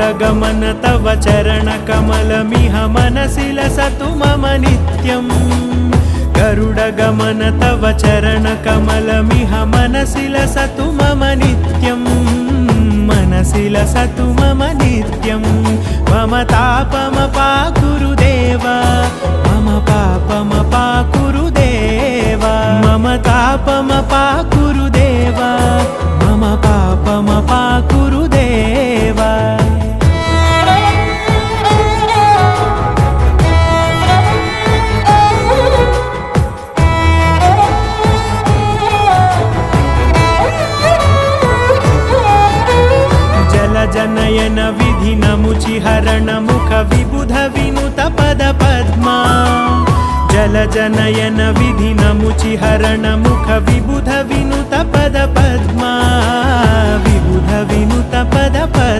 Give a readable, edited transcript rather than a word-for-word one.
गरुडगमन तव चरणकमलमिह मनसि लसतु मम नित्यम् गरुडगमन तव चरणकमलमिह मनसि लसतु मम नित्यम् मनसि लसतु मम नित्यम् मम तापमपाकुरु देव मम पापमपाकुरु देव मम तापमपाकुरु देव मम पापमपाकुरु देव जनयन विधि नमुचिहरण मुख विबुध विनुत पद पद्मा जल जनयन विधि नमुचिहरण मुख विबुध विनुत पद पद्मा विबुध विनुत पद पद्मा